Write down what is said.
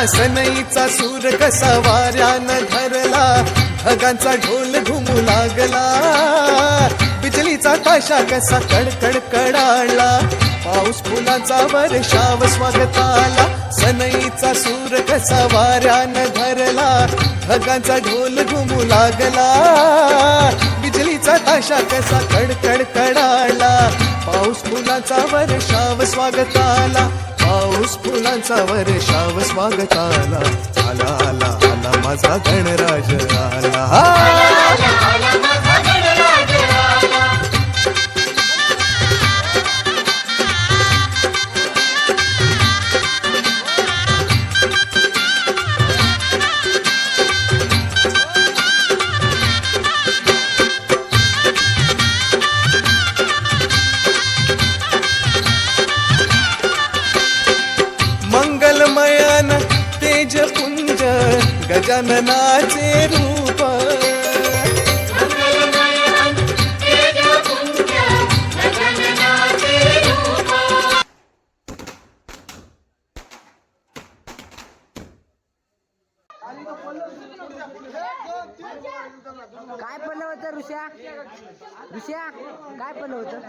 सनईचा सूर कसा वाऱ्यानं धरला, ढगांचा ढोल घुमू लागला, बिजलीचा ताशा कसा कडकड कडाळला, पाऊस फुलांचा वर्षाव स्वागताला. सनईचा सूर कसा वाऱ्यानं धरला, ढगांचा ढोल घुमू लागला, बिजलीचा ताशा कसा कडकड कडाळला, पाऊस फुलांचा वर्षाव स्वागताला, पाऊस फुलांचा वर्षाव स्वागताला. आला आला आला माझा गणराज आला. मंगलमयन तेजपुंज गजाननाचे रूप, काय पडलं होतं ऋषा? ऋषा काय पडलं होतं?